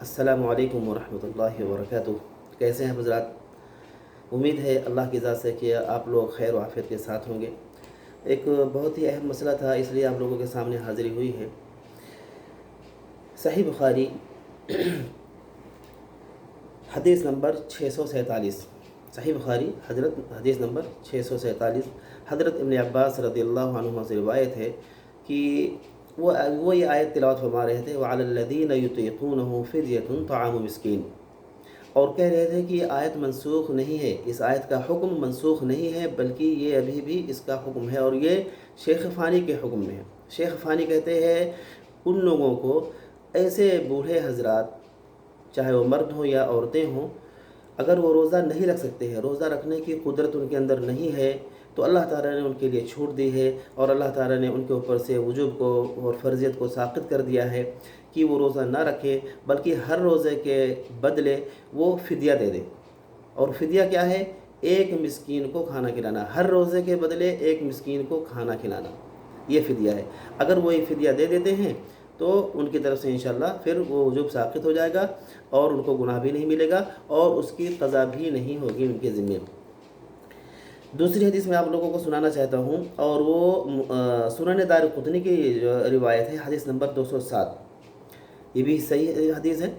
السلام علیکم ورحمۃ اللہ وبرکاتہ۔ کیسے ہیں حضرات؟ امید ہے اللہ کی ذات سے کہ آپ لوگ خیر و عافیت کے ساتھ ہوں گے۔ ایک بہت ہی اہم مسئلہ تھا، اس لیے آپ لوگوں کے سامنے حاضری ہوئی ہے۔ صحیح بخاری حدیث نمبر 647۔ صحیح بخاری حدیث نمبر 647، حضرت ابن عباس رضی اللہ عنہما سے روایت ہے کہ وہ یہ آیت تلاوت فرما رہے تھے، وَعَلَى الَّذِينَ يُطِيقُونَهُ فِدْيَةٌ طَعَامُ مِسْكِينٍ، اور کہہ رہے تھے کہ یہ آیت منسوخ نہیں ہے، اس آیت کا حکم منسوخ نہیں ہے، بلکہ یہ ابھی بھی اس کا حکم ہے، اور یہ شیخ فانی کے حکم میں ہے۔ شیخ فانی کہتے ہیں ان لوگوں کو، ایسے بوڑھے حضرات، چاہے وہ مرد ہوں یا عورتیں ہوں، اگر وہ روزہ نہیں رکھ سکتے ہیں، روزہ رکھنے کی قدرت ان کے اندر نہیں ہے، تو اللہ تعالیٰ نے ان کے لیے چھوٹ دی ہے، اور اللہ تعالیٰ نے ان کے اوپر سے وجوب کو اور فرضیت کو ساقط کر دیا ہے کہ وہ روزہ نہ رکھے، بلکہ ہر روزے کے بدلے وہ فدیہ دے دے۔ اور فدیہ کیا ہے؟ ایک مسکین کو کھانا کھلانا، ہر روزے کے بدلے ایک مسکین کو کھانا کھلانا، یہ فدیہ ہے۔ اگر وہ یہ فدیہ دے دیتے ہیں تو ان کی طرف سے انشاءاللہ پھر وہ وجوب ساقط ہو جائے گا، اور ان کو گناہ بھی نہیں ملے گا، اور اس کی قضا بھی نہیں ہوگی ان کے ذمے۔ دوسری حدیث میں آپ لوگوں کو سنانا چاہتا ہوں، اور وہ سنن دارقطنی کی روایت ہے، حدیث نمبر 207۔ یہ بھی صحیح حدیث ہے۔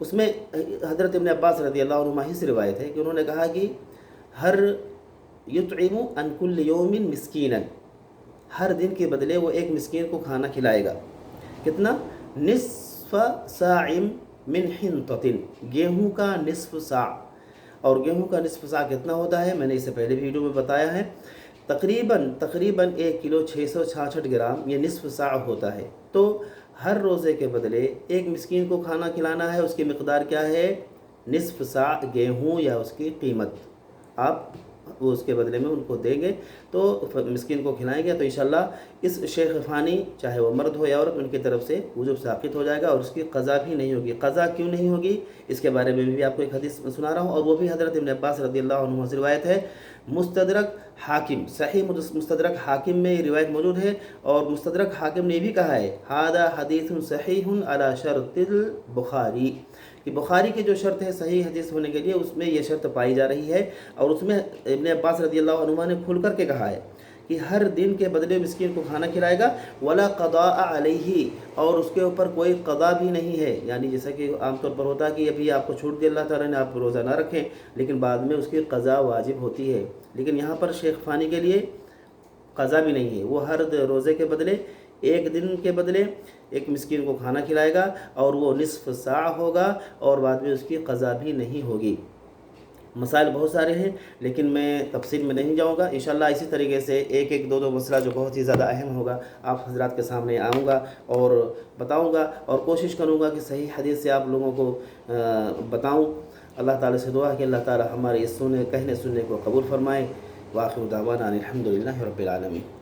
اس میں حضرت ابن عباس رضی اللہ عنہما ہی سے روایت ہے کہ انہوں نے کہا کہ ہر یطعم عن کل یوم مسکینا، ہر دن کے بدلے وہ ایک مسکین کو کھانا کھلائے گا۔ کتنا؟ نصف ساع من حنطۃ، گیہوں کا نصف ساع۔ اور گیہوں کا نصف ساع کتنا ہوتا ہے؟ میں نے اس سے پہلے ویڈیو میں بتایا ہے، تقریباً 1 کلو 666 گرام یہ نصف ساع ہوتا ہے۔ تو ہر روزے کے بدلے ایک مسکین کو کھانا کھلانا ہے، اس کی مقدار کیا ہے؟ نصف ساع گیہوں، یا اس کی قیمت آپ وہ اس کے بدلے میں ان کو دیں گے، تو مسکین کو کھلائیں گے، تو انشاءاللہ اس شیخ فانی، چاہے وہ مرد ہو یا عورت، ان کی طرف سے وجوب ساقط ہو جائے گا، اور اس کی قضا بھی نہیں ہوگی۔ قضا کیوں نہیں ہوگی اس کے بارے میں بھی آپ کو ایک حدیث سنا رہا ہوں، اور وہ بھی حضرت ابن عباس رضی اللہ عنہ سے روایت ہے۔ مستدرک حاکم، صحیح مستدرک حاکم میں یہ روایت موجود ہے، اور مستدرک حاکم نے بھی کہا ہے ھذا حدیث صحیح علی شرط البخاری، کہ بخاری کی جو شرط ہے صحیح حدیث ہونے کے لیے، اس میں یہ شرط پائی جا رہی ہے، اور اس میں ابن عباس رضی اللہ عنہ نے کھل کر کے کہا ہے کہ ہر دن کے بدلے مسکین کو کھانا کھلائے گا، ولا قضاء علیہ، اور اس کے اوپر کوئی قضا بھی نہیں ہے۔ یعنی جیسا کہ عام طور پر ہوتا ہے کہ ابھی آپ کو چھوٹ دی اللہ تعالیٰ نے، آپ روزہ نہ رکھیں، لیکن بعد میں اس کی قضا واجب ہوتی ہے، لیکن یہاں پر شیخ فانی کے لیے قضا بھی نہیں ہے، وہ ہر روزے کے بدلے، ایک دن کے بدلے ایک مسکین کو کھانا کھلائے گا، اور وہ نصف ساع ہوگا، اور بعد میں اس کی قضا بھی نہیں ہوگی۔ مسائل بہت سارے ہیں، لیکن میں تفصیل میں نہیں جاؤں گا، انشاءاللہ اسی طریقے سے ایک ایک دو مسئلہ جو بہت ہی زیادہ اہم ہوگا آپ حضرات کے سامنے آؤں گا اور بتاؤں گا، اور کوشش کروں گا کہ صحیح حدیث سے آپ لوگوں کو بتاؤں۔ اللہ تعالیٰ سے دعا ہے کہ اللہ تعالیٰ ہمارے اس کہنے سننے کو قبول فرمائے۔ وآخر دعوانا ان الحمد للہ رب العالمین۔